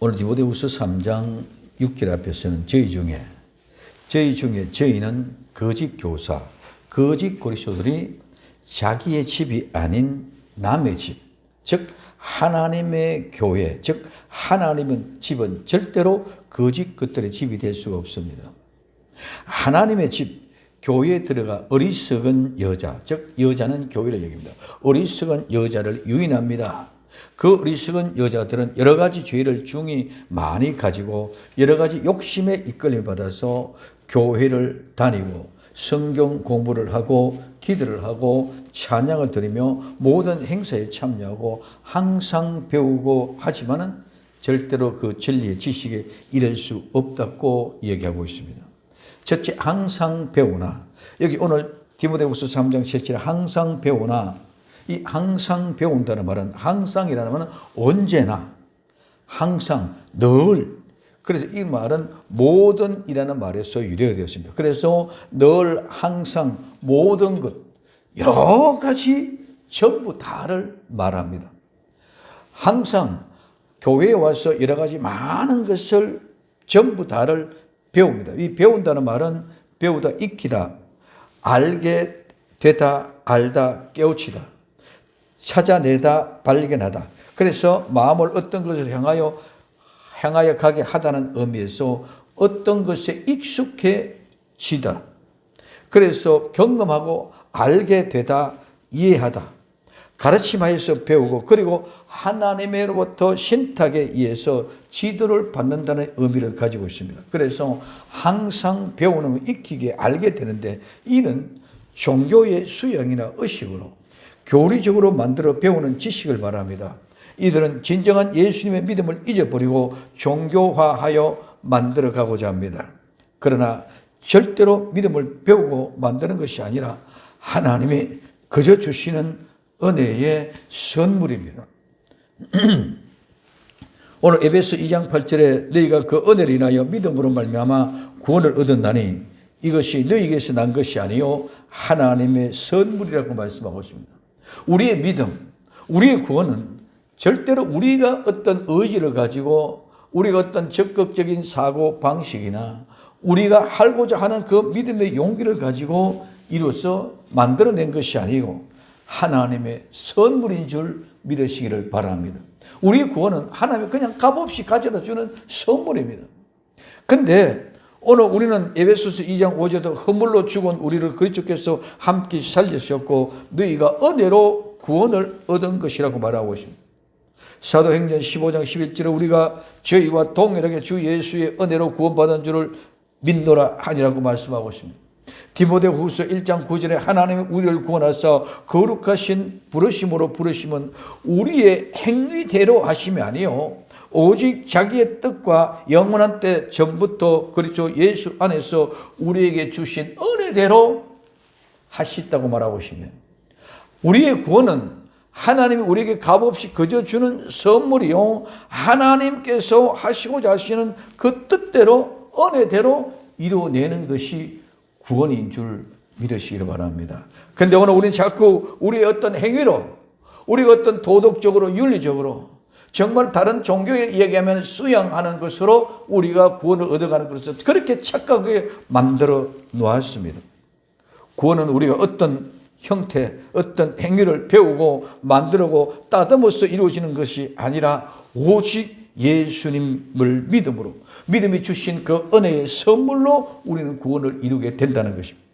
오늘 디모데후서 3장 6절 앞에서는 저희 중에 저희는 거짓 교사, 거짓 그리스도들이 자기의 집이 아닌 남의 집, 즉 하나님의 교회, 즉 하나님의 집은 절대로 거짓 것들의 집이 될 수가 없습니다. 하나님의 집, 교회에 들어가 어리석은 여자, 즉 여자는 교회를 얘기합니다. 어리석은 여자를 유인합니다. 그 어리석은 여자들은 여러 가지 죄를 중히 많이 가지고 여러 가지 욕심에 이끌림 받아서 교회를 다니고 성경 공부를 하고 기도를 하고 찬양을 드리며 모든 행사에 참여하고 항상 배우고 하지만은 절대로 그 진리의 지식에 이를 수 없다고 얘기하고 있습니다. 첫째, 항상 배우나. 여기 오늘 디모데후서 3장 7절에 항상 배우나. 이 항상 배운다는 말은 항상이라는 말은 언제나, 항상, 늘. 그래서 이 말은 모든이라는 말에서 유래가 되었습니다. 그래서 늘, 항상, 모든 것, 여러 가지 전부 다를 말합니다. 항상 교회에 와서 여러 가지 많은 것을 전부 다를 배웁니다. 이 배운다는 말은 배우다, 익히다, 알게 되다, 알다, 깨우치다, 찾아내다, 발견하다. 그래서 마음을 어떤 것을 향하여 가게 하다는 의미에서 어떤 것에 익숙해지다. 그래서 경험하고 알게 되다, 이해하다. 가르침하여서 배우고 그리고 하나님으로부터 신탁에 의해서 지도를 받는다는 의미를 가지고 있습니다. 그래서 항상 배우는 거, 익히게 알게 되는데 이는 종교의 수양이나 의식으로 교리적으로 만들어 배우는 지식을 말합니다. 이들은 진정한 예수님의 믿음을 잊어버리고 종교화하여 만들어가고자 합니다. 그러나 절대로 믿음을 배우고 만드는 것이 아니라 하나님이 그저 주시는 은혜의 선물입니다. 오늘 에베소 2장 8절에 너희가 그 은혜를 인하여 믿음으로 말미암아 구원을 얻었나니 이것이 너희에게서 난 것이 아니요 하나님의 선물이라고 말씀하고 있습니다. 우리의 믿음, 우리의 구원은 절대로 우리가 어떤 의지를 가지고 우리가 어떤 적극적인 사고 방식이나 우리가 하고자 하는 그 믿음의 용기를 가지고 이로써 만들어낸 것이 아니고 하나님의 선물인 줄 믿으시기를 바랍니다. 우리의 구원은 하나님이 그냥 값없이 가져다 주는 선물입니다. 근데 오늘 우리는 에베소서 2장 5절에도 허물로 죽은 우리를 그리스도께서 함께 살리셨고 너희가 은혜로 구원을 얻은 것이라고 말하고 있습니다. 사도행전 15장 11절에 우리가 저희와 동일하게 주 예수의 은혜로 구원받은 줄을 믿노라 하니라고 말씀하고 있습니다. 디모데후서 1장 9절에 하나님이 우리를 구원하사 거룩하신 부르심으로 부르심은 우리의 행위대로 하심이 아니요 오직 자기의 뜻과 영원한 때 전부터 그리스도 예수 안에서 우리에게 주신 은혜대로 하셨다고 말하고 있습니다. 우리의 구원은 하나님이 우리에게 값없이 거저 주는 선물이요 하나님께서 하시고자 하시는 그 뜻대로 은혜대로 이루어내는 것이 구원인 줄 믿으시기를 바랍니다. 그런데 오늘 우리는 자꾸 우리의 어떤 행위로 우리가 어떤 도덕적으로 윤리적으로 정말 다른 종교에 얘기하면 수양하는 것으로 우리가 구원을 얻어가는 것을 그렇게 착각하게 만들어 놓았습니다. 구원은 우리가 어떤 형태, 어떤 행위를 배우고 만들고 따듬어서 이루어지는 것이 아니라 오직 예수님을 믿음으로 믿음이 주신 그 은혜의 선물로 우리는 구원을 이루게 된다는 것입니다.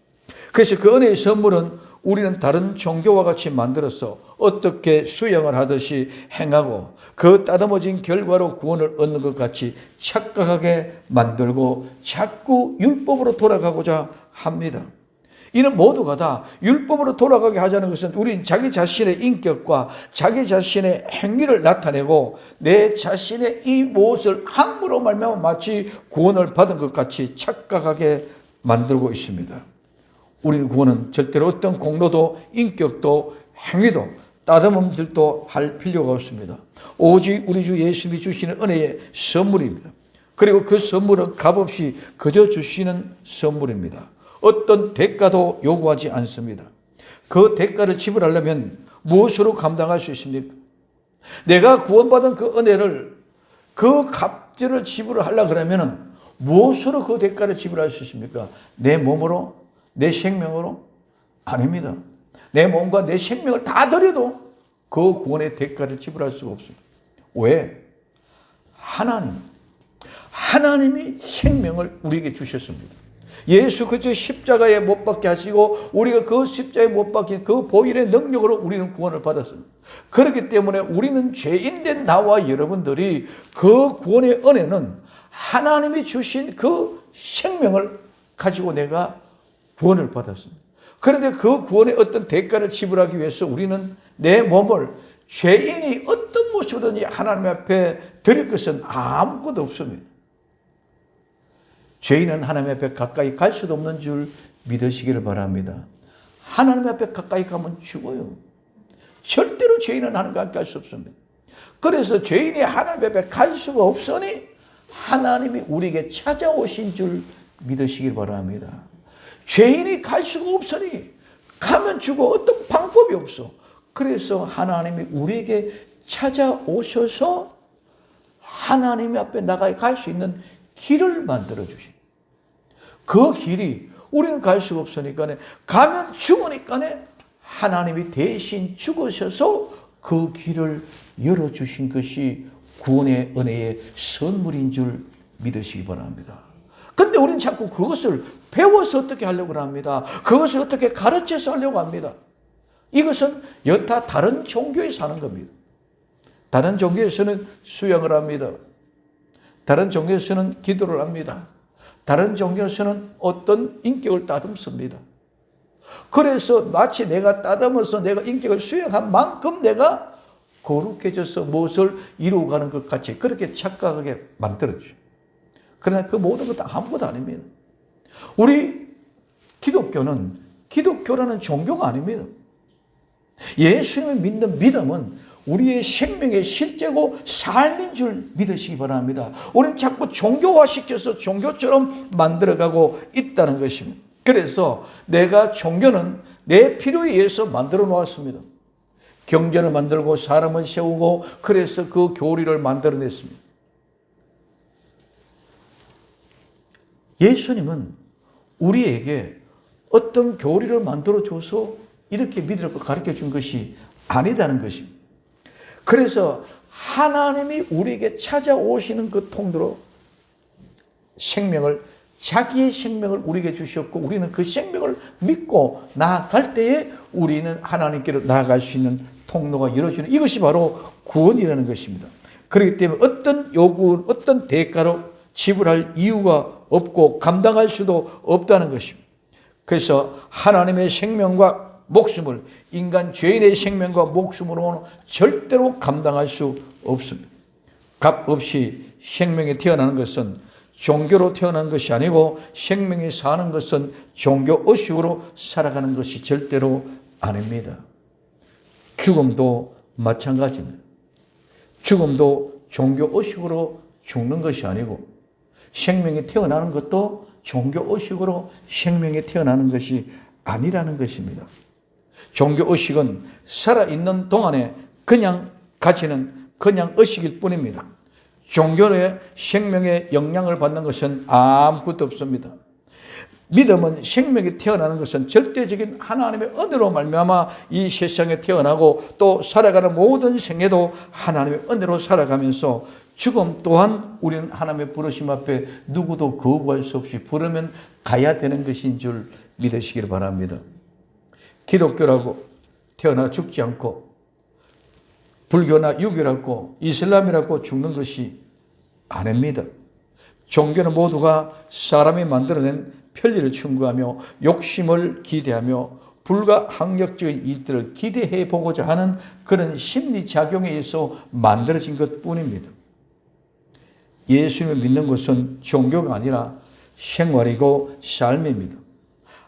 그래서 그 은혜의 선물은 우리는 다른 종교와 같이 만들어서 어떻게 수양을 하듯이 행하고 그 따듬어진 결과로 구원을 얻는 것 같이 착각하게 만들고 자꾸 율법으로 돌아가고자 합니다. 이는 모두가 다 율법으로 돌아가게 하자는 것은 우린 자기 자신의 인격과 자기 자신의 행위를 나타내고 내 자신의 이 모습을 함으로 말미암아 마치 구원을 받은 것 같이 착각하게 만들고 있습니다. 우리는 구원은 절대로 어떤 공로도 인격도 행위도 따듬음질도 할 필요가 없습니다. 오직 우리 주 예수님이 주시는 은혜의 선물입니다. 그리고 그 선물은 값없이 그저 주시는 선물입니다. 어떤 대가도 요구하지 않습니다. 그 대가를 지불하려면 무엇으로 감당할 수 있습니까? 내가 구원받은 그 은혜를 그 값들을 지불하려고 그러면은 무엇으로 그 대가를 지불할 수 있습니까? 내 몸으로? 내 생명으로? 아닙니다. 내 몸과 내 생명을 다 드려도 그 구원의 대가를 지불할 수가 없습니다. 왜? 하나님이 생명을 우리에게 주셨습니다. 예수 그리스도 십자가에 못 박게 하시고 우리가 그 십자가에 못 박힌 그 보혈의 능력으로 우리는 구원을 받았습니다. 그렇기 때문에 우리는 죄인된 나와 여러분들이 그 구원의 은혜는 하나님이 주신 그 생명을 가지고 내가 구원을 받았습니다. 그런데 그 구원의 어떤 대가를 지불하기 위해서 우리는 내 몸을 죄인이 어떤 모습이든지 하나님 앞에 드릴 것은 아무것도 없습니다. 죄인은 하나님 앞에 가까이 갈 수도 없는 줄 믿으시기를 바랍니다. 하나님 앞에 가까이 가면 죽어요. 절대로 죄인은 하나님 앞에 갈 수 없습니다. 그래서 죄인이 하나님 앞에 갈 수가 없으니 하나님이 우리에게 찾아오신 줄 믿으시길 바랍니다. 죄인이 갈 수가 없으니 가면 죽어. 어떤 방법이 없어. 그래서 하나님이 우리에게 찾아오셔서 하나님 앞에 나가 갈 수 있는 길을 만들어 주신. 그 길이 우리는 갈 수가 없으니까 가면 죽으니까 하나님이 대신 죽으셔서 그 길을 열어주신 것이 구원의 은혜의 선물인 줄 믿으시기 바랍니다. 근데 우리는 자꾸 그것을 배워서 어떻게 하려고 합니다. 그것을 어떻게 가르쳐서 하려고 합니다. 이것은 여타 다른 종교에서 하는 겁니다. 다른 종교에서는 수양을 합니다. 다른 종교에서는 기도를 합니다. 다른 종교에서는 어떤 인격을 따듬습니다. 그래서 마치 내가 따듬어서 내가 인격을 수양한 만큼 내가 거룩해져서 무엇을 이루어가는 것 같이 그렇게 착각하게 만들어줘요. 그러나 그 모든 것도 아무것도 아닙니다. 우리 기독교는 기독교라는 종교가 아닙니다. 예수님을 믿는 믿음은 우리의 생명의 실제고 삶인 줄 믿으시기 바랍니다. 우리는 자꾸 종교화시켜서 종교처럼 만들어가고 있다는 것입니다. 그래서 내가 종교는 내 필요에 의해서 만들어 놓았습니다. 경전을 만들고 사람을 세우고 그래서 그 교리를 만들어냈습니다. 예수님은 우리에게 어떤 교리를 만들어줘서 이렇게 믿으라고 가르쳐준 것이 아니다는 것입니다. 그래서 하나님이 우리에게 찾아오시는 그 통로로 자기의 생명을 우리에게 주셨고 우리는 그 생명을 믿고 나아갈 때에 우리는 하나님께로 나아갈 수 있는 통로가 열어지는 이것이 바로 구원이라는 것입니다. 그렇기 때문에 어떤 요구, 어떤 대가로 지불할 이유가 없고 감당할 수도 없다는 것입니다. 그래서 하나님의 생명과 목숨을 인간 죄인의 생명과 목숨으로는 절대로 감당할 수 없습니다. 값 없이 생명이 태어나는 것은 종교로 태어난 것이 아니고 생명이 사는 것은 종교 의식으로 살아가는 것이 절대로 아닙니다. 죽음도 마찬가지입니다. 죽음도 종교 의식으로 죽는 것이 아니고 생명이 태어나는 것도 종교 의식으로 생명이 태어나는 것이 아니라는 것입니다. 종교 의식은 살아있는 동안에 그냥 가지는 그냥 의식일 뿐입니다. 종교의 생명의 영향을 받는 것은 아무것도 없습니다. 믿음은 생명이 태어나는 것은 절대적인 하나님의 은혜로 말미암아 이 세상에 태어나고 또 살아가는 모든 생애도 하나님의 은혜로 살아가면서 죽음 또한 우리는 하나님의 부르심 앞에 누구도 거부할 수 없이 부르면 가야 되는 것인 줄 믿으시길 바랍니다. 기독교라고 태어나 죽지 않고 불교나 유교라고 이슬람이라고 죽는 것이 아닙니다. 종교는 모두가 사람이 만들어낸 편리를 추구하며 욕심을 기대하며 불가항력적인 일들을 기대해 보고자 하는 그런 심리작용에 의해서 만들어진 것뿐입니다. 예수님을 믿는 것은 종교가 아니라 생활이고 삶입니다.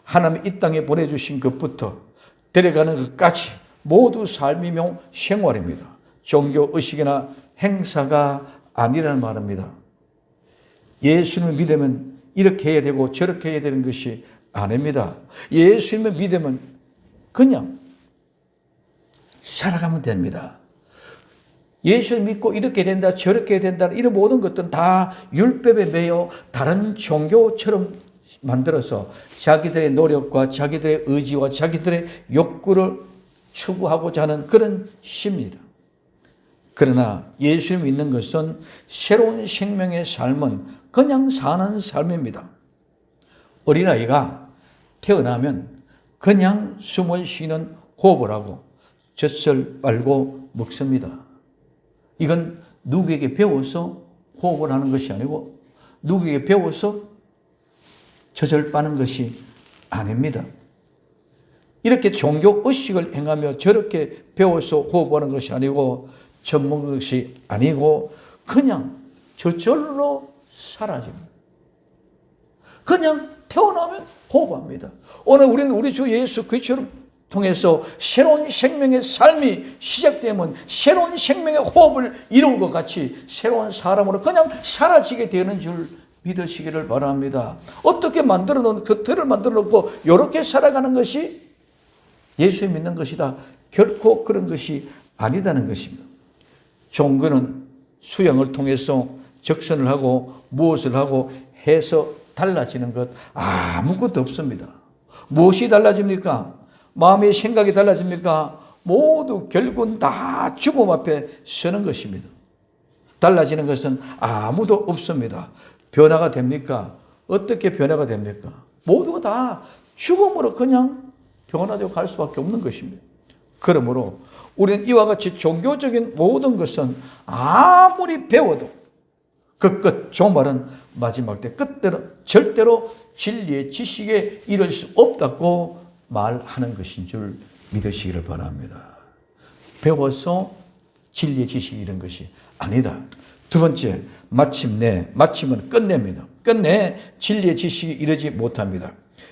하나님이 이 땅에 보내주신 것부터 데려가는 것까지 모두 삶이며 생활입니다. 종교의식이나 행사가 아니라는 말입니다. 예수님을 믿으면 이렇게 해야 되고 저렇게 해야 되는 것이 아닙니다. 예수님을 믿으면 그냥 살아가면 됩니다. 예수 믿고 이렇게 된다 저렇게 된다 이런 모든 것들은 다 율법에 매여 다른 종교처럼 만들어서 자기들의 노력과 자기들의 의지와 자기들의 욕구를 추구하고자 하는 그런 심리다. 그러나 예수 믿는 것은 새로운 생명의 삶은 그냥 사는 삶입니다. 어린아이가 태어나면 그냥 숨을 쉬는 호흡을 하고 젖을 빨고 먹습니다. 이건 누구에게 배워서 호흡을 하는 것이 아니고 누구에게 배워서 젖을 빠는 것이 아닙니다. 이렇게 종교 의식을 행하며 저렇게 배워서 호흡하는 것이 아니고 젖 먹는 것이 아니고 그냥 저절로 사라집니다. 그냥 태어나면 호흡합니다. 오늘 우리는 우리 주 예수 그리스도를 통해서 새로운 생명의 삶이 시작되면 새로운 생명의 호흡을 이룬 것 같이 새로운 사람으로 그냥 사라지게 되는 줄 믿으시기를 바랍니다. 어떻게 만들어 놓은 겉을 만들어 놓고 이렇게 살아가는 것이 예수 믿는 것이다. 결코 그런 것이 아니다는 것입니다. 종교는 수양을 통해서 적선을 하고 무엇을 하고 해서 달라지는 것 아무것도 없습니다. 무엇이 달라집니까? 마음의 생각이 달라집니까? 모두 결국은 다 죽음 앞에 서는 것입니다. 달라지는 것은 아무도 없습니다. 변화가 됩니까? 어떻게 변화가 됩니까? 모두가 다 죽음으로 그냥 변화되어 갈 수밖에 없는 것입니다. 그러므로 우리는 이와 같이 종교적인 모든 것은 아무리 배워도 그 끝, 종말은 마지막 때 끝대로 절대로 진리의 지식에 이를 수 없다고 말하는 것인 줄 믿으시기를 바랍니다. 배워서 진리의 지식이 이런 것이 아니다. 두 번째, 마침은 끝냅니다. 끝내 진리의 지식이 이르지 못합니다.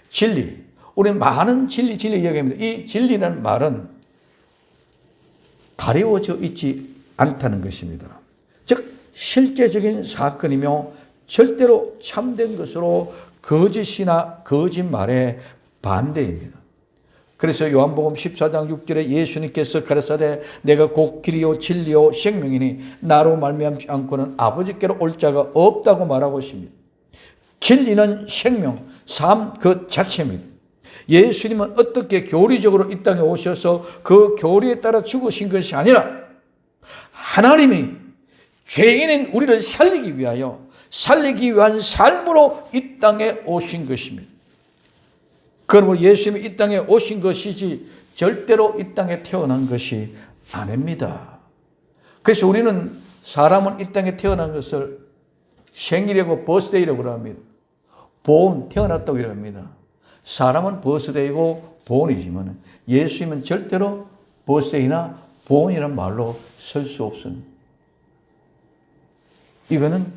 진리, 우리는 많은 진리 이야기합니다. 이 진리라는 말은 가려워져 있지 않다는 것입니다. 즉 실제적인 사건이며 절대로 참된 것으로 거짓이나 거짓말의 반대입니다. 그래서 요한복음 14장 6절에 예수님께서 가라사대 내가 곧 길이요 진리요 생명이니 나로 말미암지 않고는 아버지께로 올 자가 없다고 말하고 있습니다. 진리는 생명, 삶 그 자체입니다. 예수님은 어떻게 교리적으로 이 땅에 오셔서 그 교리에 따라 죽으신 것이 아니라 하나님이 죄인인 우리를 살리기 위한 삶으로 이 땅에 오신 것입니다. 그러므로 예수님이 이 땅에 오신 것이지 절대로 이 땅에 태어난 것이 아닙니다. 그래서 우리는 사람은 이 땅에 태어난 것을 생일이라고 버스데이라고 합니다. 보온, 태어났다고 이럽니다. 사람은 버스데이고 보온이지만 예수님은 절대로 버스데이나 보온이라는 말로 쓸 수 없습니다. 이거는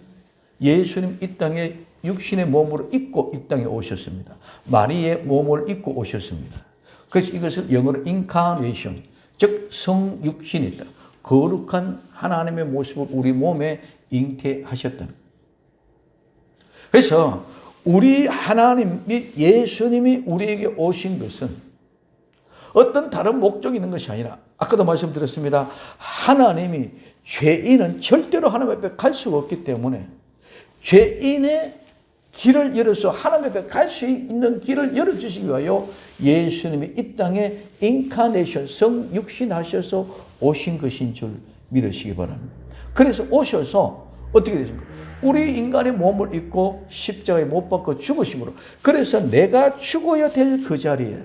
예수님 이 땅에 육신의 몸으로 입고 이 땅에 오셨습니다. 마리의 몸을 입고 오셨습니다. 그래서 이것을 영어로 incarnation, 즉 성육신이다. 거룩한 하나님의 모습을 우리 몸에 잉태하셨다는. 그래서 우리 하나님이 예수님이 우리에게 오신 것은 어떤 다른 목적이 있는 것이 아니라 아까도 말씀드렸습니다. 하나님이 죄인은 절대로 하나님 앞에 갈 수가 없기 때문에 죄인의 길을 열어서 하나님 앞에 갈 수 있는 길을 열어주시기 위하여 예수님이 이 땅에 인카네이션, 성육신하셔서 오신 것인 줄 믿으시기 바랍니다. 그래서 오셔서 어떻게 되십니까? 우리 인간의 몸을 입고 십자가에 못 박고 죽으심으로 그래서 내가 죽어야 될 그 자리에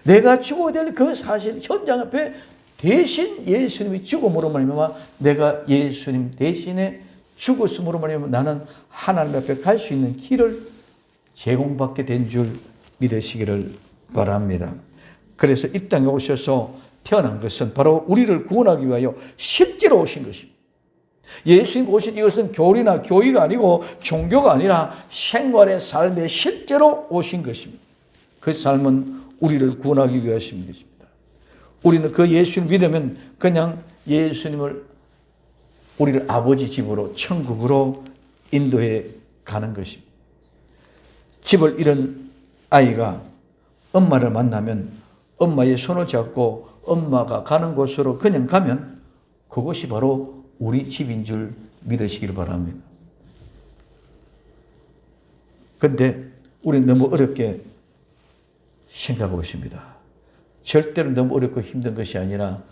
내가 죽어야 될 그 사실 현장 앞에 대신 예수님이 죽음으로 말미암아 내가 예수님 대신에 죽었음으로 말미암아 나는 하나님 앞에 갈 수 있는 길을 제공받게 된 줄 믿으시기를 바랍니다. 그래서 이 땅에 오셔서 태어난 것은 바로 우리를 구원하기 위하여 실제로 오신 것입니다. 예수님 오신 이것은 교리나 교의가 아니고 종교가 아니라 생활의 삶에 실제로 오신 것입니다. 그 삶은 우리를 구원하기 위하신 것입니다. 우리는 그 예수를 믿으면 그냥 예수님을 우리를 아버지 집으로 천국으로 인도해 가는 것입니다. 집을 잃은 아이가 엄마를 만나면 엄마의 손을 잡고 엄마가 가는 곳으로 그냥 가면 그것이 바로 우리 집인 줄 믿으시기를 바랍니다. 그런데 우리는 너무 어렵게 생각하고 있습니다. 절대로 너무 어렵고 힘든 것이 아니라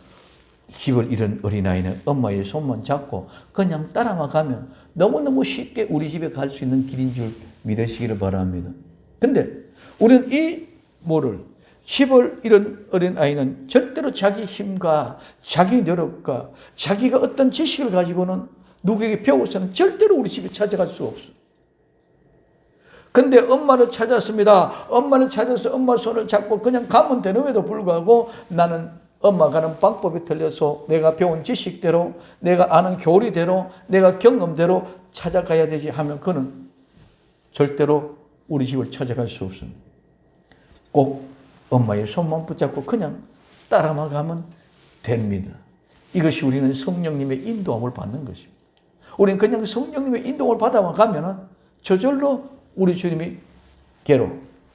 힘을 잃은 어린아이는 엄마의 손만 잡고 그냥 따라만 가면 너무너무 쉽게 우리 집에 갈 수 있는 길인 줄 믿으시기를 바랍니다. 근데 우리는 이 뭐를 힘을 잃은 어린아이는 절대로 자기 힘과 자기 노력과 자기가 어떤 지식을 가지고는 누구에게 배워서는 절대로 우리 집에 찾아갈 수 없어요. 근데 엄마를 찾았습니다. 엄마를 찾아서 엄마 손을 잡고 그냥 가면 되는데도 불구하고 나는 엄마 가는 방법이 틀려서 내가 배운 지식대로, 내가 아는 교리대로, 내가 경험대로 찾아가야 되지 하면 그는 절대로 우리 집을 찾아갈 수 없습니다. 꼭 엄마의 손만 붙잡고 그냥 따라만 가면 됩니다. 이것이 우리는 성령님의 인도함을 받는 것입니다. 우리는 그냥 성령님의 인도함을 받아만 가면 저절로 우리 주님이 개로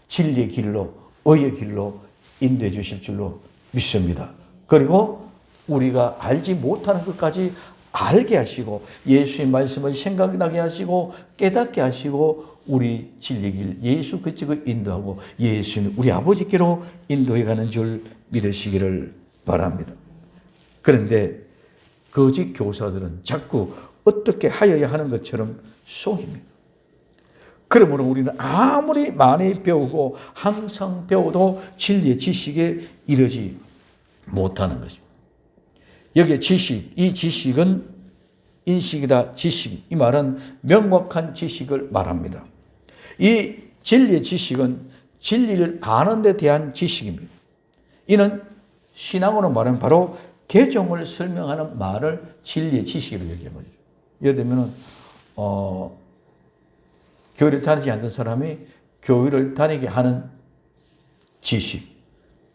진리의 길로 의의 길로 인도해 주실 줄로 믿습니다. 그리고 우리가 알지 못하는 것까지 알게 하시고 예수의 말씀을 생각나게 하시고 깨닫게 하시고 우리 진리의 길 예수 그쪽을 인도하고 예수는 우리 아버지께로 인도해 가는 줄 믿으시기를 바랍니다. 그런데 거짓 교사들은 자꾸 어떻게 하여야 하는 것처럼 속입니다. 그러므로 우리는 아무리 많이 배우고 항상 배워도 진리의 지식에 이르지 못하는 것입니다. 여기에 지식, 이 지식은 인식이다, 지식. 이 말은 명확한 지식을 말합니다. 이 진리의 지식은 진리를 아는 데 대한 지식입니다. 이는 신앙으로 말하면 바로 개종을 설명하는 말을 진리의 지식으로 얘기해요. 예를 들면 교회를 다니지 않던 사람이 교회를 다니게 하는 지식,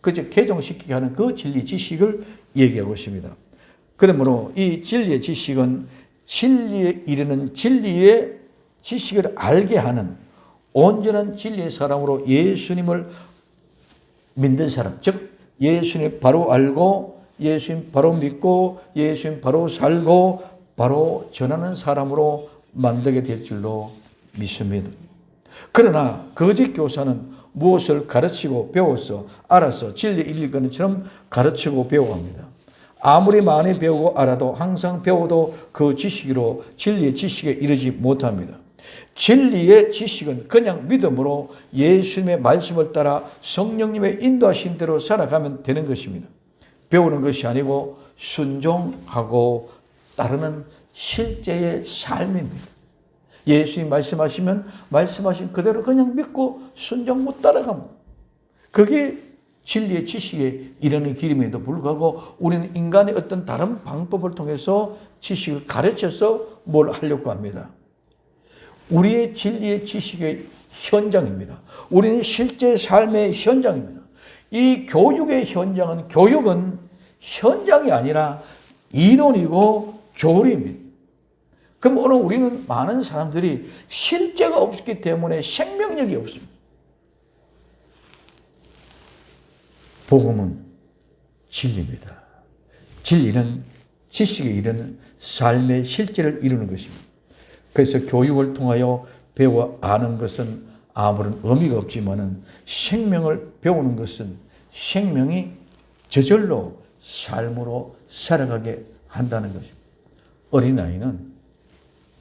그저 개종시키게 하는 그 진리 지식을 얘기하고 있습니다. 그러므로 이 진리의 지식은 진리에 이르는 진리의 지식을 알게 하는 온전한 진리의 사람으로 예수님을 믿는 사람, 즉 예수님 바로 알고 예수님 바로 믿고 예수님 바로 살고 바로 전하는 사람으로 만들게 될 줄로 믿습니다. 그러나 거짓 교사는 무엇을 가르치고 배워서 알아서 진리 일거는처럼 가르치고 배워갑니다. 아무리 많이 배우고 알아도 항상 배워도 그 지식으로 진리의 지식에 이르지 못합니다. 진리의 지식은 그냥 믿음으로 예수님의 말씀을 따라 성령님의 인도하신 대로 살아가면 되는 것입니다. 배우는 것이 아니고 순종하고 따르는 실제의 삶입니다. 예수님 말씀하시면 말씀하신 그대로 그냥 믿고 순종 못 따라갑니다. 그게 진리의 지식에 이르는 길임에도 불구하고 우리는 인간의 어떤 다른 방법을 통해서 지식을 가르쳐서 뭘 하려고 합니다. 우리의 진리의 지식의 현장입니다. 우리는 실제 삶의 현장입니다. 이 교육의 현장은 교육은 현장이 아니라 이론이고 교리입니다. 그럼 오늘 우리는 많은 사람들이 실제가 없기 때문에 생명력이 없습니다. 복음은 진리입니다. 진리는 지식에 이르는 삶의 실제를 이루는 것입니다. 그래서 교육을 통하여 배워 아는 것은 아무런 의미가 없지만은 생명을 배우는 것은 생명이 저절로 삶으로 살아가게 한다는 것입니다. 어린아이는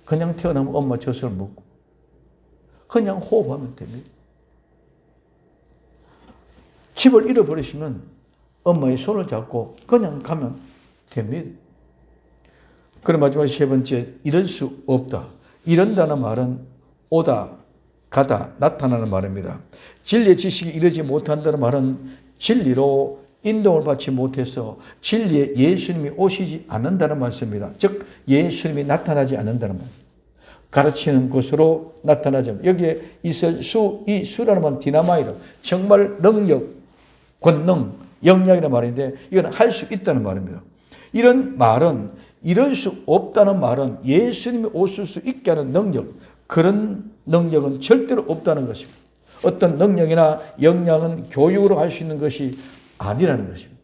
그냥 태어나면 엄마 젖을 먹고 그냥 호흡하면 됩니다. 집을 잃어버리시면 엄마의 손을 잡고 그냥 가면 됩니다. 그럼 마지막 세 번째, 이럴 수 없다. 이런다는 말은 오다, 가다, 나타나는 말입니다. 진리의 지식이 이르지 못한다는 말은 진리로 인도를 받지 못해서 진리에 예수님이 오시지 않는다는 말씀입니다. 즉 예수님이 나타나지 않는다는 말. 가르치는 것으로 나타나지 않는다. 여기에 있을 수, 이 수라는 말은 디나마이로 정말 능력, 권능, 역량이라는 말인데 이건 할 수 있다는 말입니다. 이런 말은 이럴 수 없다는 말은 예수님이 오실 수 있게 하는 능력, 그런 능력은 절대로 없다는 것입니다. 어떤 능력이나 역량은 교육으로 할 수 있는 것이 아니라는 것입니다.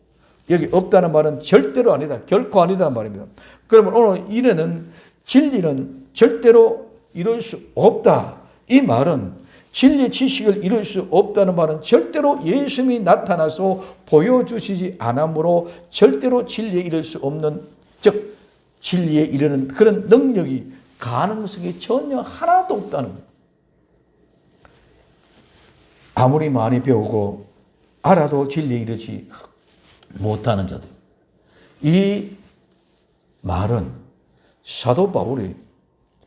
여기 없다는 말은 절대로 아니다. 결코 아니다는 말입니다. 그러면 오늘 이래는 진리는 절대로 이룰 수 없다. 이 말은 진리의 지식을 이룰 수 없다는 말은 절대로 예수님이 나타나서 보여주시지 않으므로 절대로 진리에 이룰 수 없는, 즉 진리에 이르는 그런 능력이, 가능성이 전혀 하나도 없다는 거예요. 아무리 많이 배우고 알아도 진리에 이르지 못하는 자들. 이 말은 사도 바울이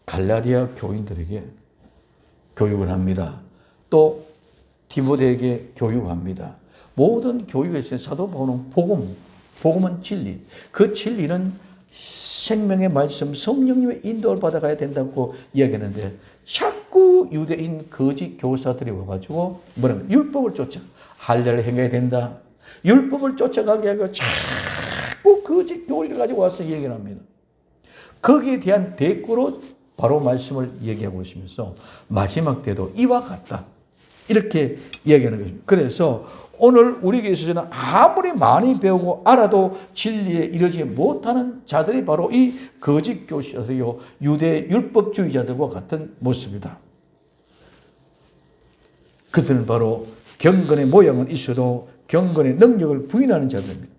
갈라디아 교인들에게 교육을 합니다. 또 디모데에게 교육합니다. 모든 교육에서 사도 바울은 복음은 진리. 그 진리는 생명의 말씀, 성령님의 인도를 받아가야 된다고 이야기하는데, 자꾸 유대인 거짓 교사들이 와가지고 뭐냐면 율법을 쫓아 할례를 행해야 된다. 율법을 쫓아가게 하고 자꾸 거짓 교리를 가지고 와서 얘기를 합니다. 거기에 대한 대꾸로 바로 말씀을 얘기하고 있으면서 마지막 때도 이와 같다. 이렇게 이야기하는 것입니다. 그래서 오늘 우리에게 있어서는 아무리 많이 배우고 알아도 진리에 이르지 못하는 자들이 바로 이 거짓 교사들이요, 유대 율법주의자들과 같은 모습이다. 그들은 바로 경건의 모양은 있어도 경건의 능력을 부인하는 자들입니다.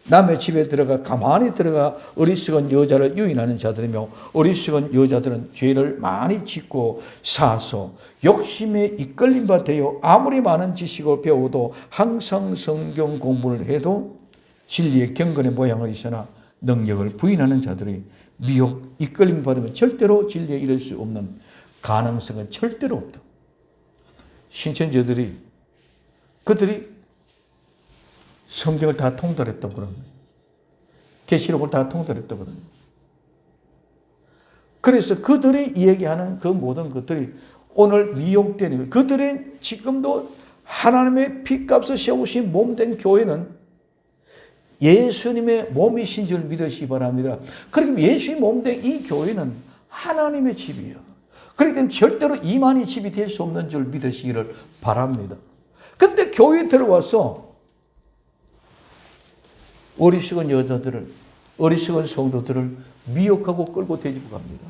남의 집에 들어가 가만히 들어가 어리석은 여자를 유인하는 자들이며, 어리석은 여자들은 죄를 많이 짓고 사서 욕심에 이끌린 바 되어 아무리 많은 지식을 배워도 항상 성경 공부를 해도 진리의 경건의 모양을 있으나 능력을 부인하는 자들이 미혹 이끌림 받으면 절대로 진리에 이를 수 없는 가능성은 절대로 없다. 신천지들이 그들이 성경을 다 통달했다고 그럽니다. 계시록을 다 통달했다고 그럽니다. 그래서 그들이 얘기하는 그 모든 것들이 오늘 미혹되는 거예요. 그들이 지금도 하나님의 피값을 세우신 몸된 교회는 예수님의 몸이신 줄 믿으시기 바랍니다. 그러면 예수의 몸된 이 교회는 하나님의 집이에요. 그렇기 절대로 이만희 집이 될 수 없는 줄 믿으시기를 바랍니다. 근데 교회에 들어와서 어리석은 여자들을, 어리석은 성도들을 미혹하고 끌고 데리고 갑니다.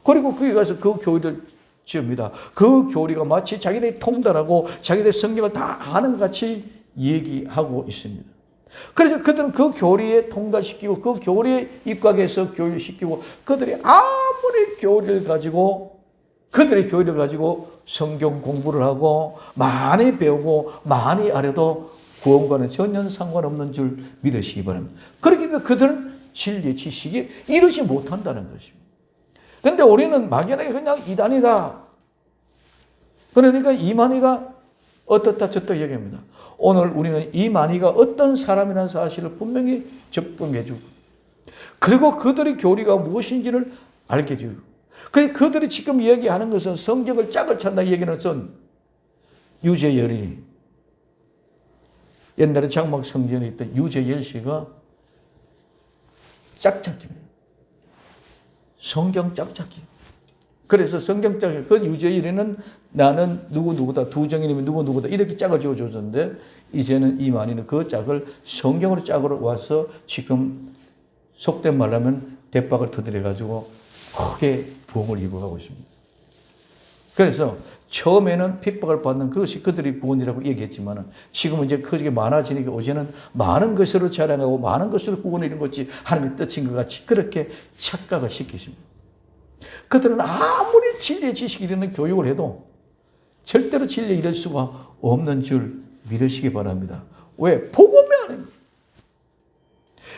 그리고 거기 가서 그 교리를 지읍니다. 그 교리가 마치 자기네 통달하고 자기네 성경을 다 아는 것 같이 얘기하고 있습니다. 그래서 그들은 그 교리에 통달시키고 그 교리에 입각해서 교육시키고, 그들이 아무리 교리를 가지고, 그들의 교리를 가지고 성경 공부를 하고 많이 배우고 많이 알아도 구원과는 전혀 상관없는 줄 믿으시기 바랍니다. 그렇기 때문에 그들은 진리의 지식이 이루지 못한다는 것입니다. 그런데 우리는 막연하게 그냥 이단이다. 그러니까 이만희가 어떻다 저떻다 얘기합니다. 오늘 우리는 이만희가 어떤 사람이라는 사실을 분명히 접근해주고, 그리고 그들의 교리가 무엇인지를 알게 해주고, 그들이 지금 얘기하는 것은 성경을 짝을 찬다 얘기는 것은 유재열이, 옛날에 장막 성전에 있던 유재열 씨가 짝짝입니다. 성경 짝짝이. 그래서 성경 짝이, 그 유재열이는 나는 누구누구다, 두 정인이면 누구누구다 이렇게 짝을 지어줬는데, 이제는 이만희는 그 짝을 성경으로 짝으로 와서 지금 속된 말로 하면 대박을 터뜨려가지고 크게 부흥을 이루어가고 있습니다. 그래서 처음에는 핍박을 받는 그것이 그들이 구원이라고 얘기했지만, 지금은 이제 그게 많아지니까 이제는 많은 것으로 자랑하고 많은 것으로 구원을 이룬 것이 하나님의 뜻인 것 같이 그렇게 착각을 시키십니다. 그들은 아무리 진리의 지식이 이르는 교육을 해도 절대로 진리에 이를 수가 없는 줄 믿으시기 바랍니다. 왜? 복음이 아닙니다.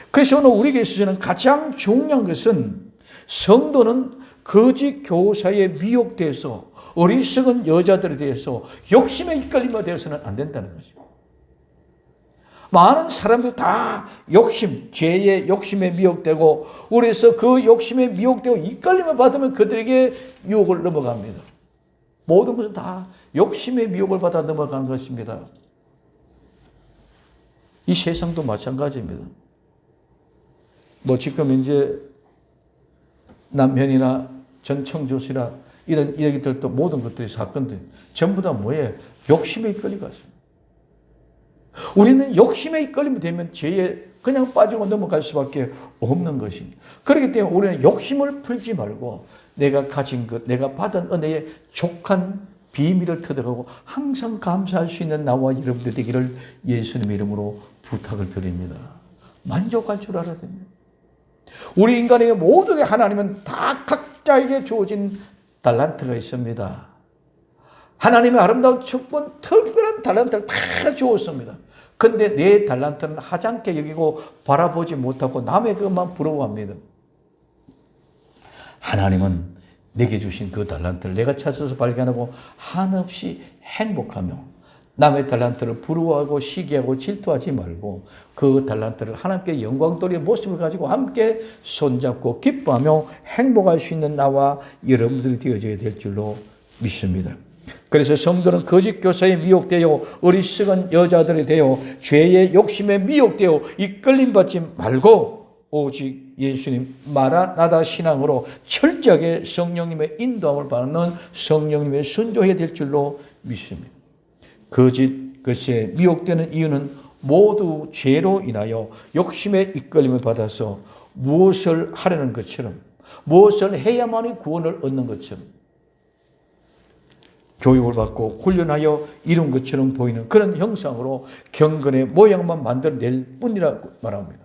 그래서 오늘 우리에게 있어서는 가장 중요한 것은, 성도는 거짓 교사에 미혹돼서 어리석은 여자들에 대해서 욕심에 이끌림에 대해서는 안 된다는 거죠. 많은 사람들 다 욕심, 죄의 욕심에 미혹되고, 그래서 그 욕심에 미혹되고 이끌림을 받으면 그들에게 유혹을 넘어갑니다. 모든 것은 다 욕심의 미혹을 받아 넘어가는 것입니다. 이 세상도 마찬가지입니다. 뭐 지금 이제 남편이나 전 청조시나 이런 얘기들도 모든 것들이 사건들 전부 다 뭐예요? 욕심에 이끌리고 있습니다. 우리는 욕심에 이끌리면 되면 죄에 그냥 빠지고 넘어갈 수밖에 없는 것입니다. 그렇기 때문에 우리는 욕심을 풀지 말고 내가 가진 것, 내가 받은 은혜에 족한 비밀을 터득하고 항상 감사할 수 있는 나와 여러분들 되기를 예수님의 이름으로 부탁을 드립니다. 만족할 줄 알아야 됩니다. 우리 인간에게 모두에게 하나님은 다 각자에게 주어진 달란트가 있습니다. 하나님의 아름다운 축복은 특별한 달란트를 다 주었습니다. 근데 내 달란트는 하찮게 여기고 바라보지 못하고 남의 것만 부러워합니다. 하나님은 내게 주신 그 달란트를 내가 찾아서 발견하고 한없이 행복하며 남의 달란트를 부러워하고 시기하고 질투하지 말고 그 달란트를 하나님께 영광 돌릴 모습을 가지고 함께 손잡고 기뻐하며 행복할 수 있는 나와 여러분들이 되어져야 될 줄로 믿습니다. 그래서 성도는 거짓 교사에 미혹되어 어리석은 여자들이 되어 죄의 욕심에 미혹되어 이끌림 받지 말고 오직 예수님 마라나다 신앙으로 철저하게 성령님의 인도함을 받는 성령님의 순종해야 될 줄로 믿습니다. 거짓 것에 미혹되는 이유는 모두 죄로 인하여 욕심의 이끌림을 받아서 무엇을 하려는 것처럼 무엇을 해야만이 구원을 얻는 것처럼 교육을 받고 훈련하여 이룬 것처럼 보이는 그런 형상으로 경건의 모양만 만들어낼 뿐이라고 말합니다.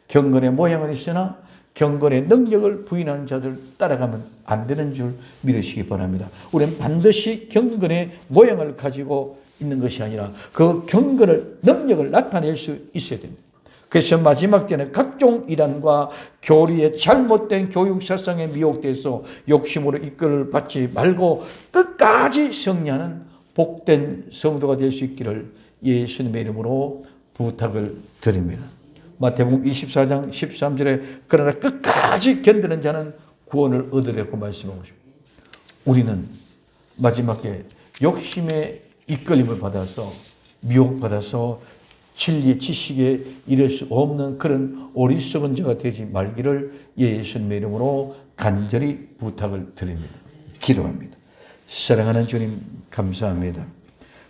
경건의 모양은 있으나 경건의 능력을 부인하는 자들 따라가면 안 되는 줄 믿으시기 바랍니다. 우리는 반드시 경건의 모양을 가지고 있는 것이 아니라 그 경건을 능력을 나타낼 수 있어야 됩니다. 그래서 마지막 때는 각종 이단과 교리의 잘못된 교육 사상에 미혹돼서 욕심으로 이끌을 받지 말고 끝까지 승리하는 복된 성도가 될 수 있기를 예수님의 이름으로 부탁을 드립니다. 마태복음 24장 13절에 그러나 끝까지 견디는 자는 구원을 얻으려고 말씀하고 있습니다. 우리는 마지막에 욕심의 이끌림을 받아서 미혹받아서 진리의 지식에 이를 수 없는 그런 어리석은 자가 되지 말기를 예수님의 이름으로 간절히 부탁을 드립니다. 기도합니다. 사랑하는 주님 감사합니다.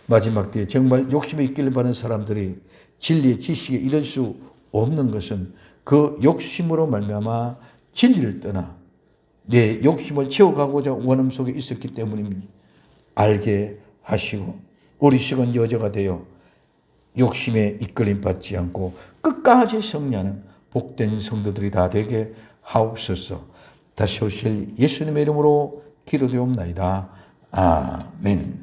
마지막 때에 정말 욕심에 이끌림 받는 사람들이 진리의 지식에 이를 수 없는 것은 그 욕심으로 말미암아 진리를 떠나 내 욕심을 채워가고자 원함 속에 있었기 때문입니다. 알게 하시고 어리석은 여자가 되어 욕심에 이끌림 받지 않고 끝까지 승리하는 복된 성도들이 다 되게 하옵소서. 다시 오실 예수님의 이름으로 기도되옵나이다. 아멘.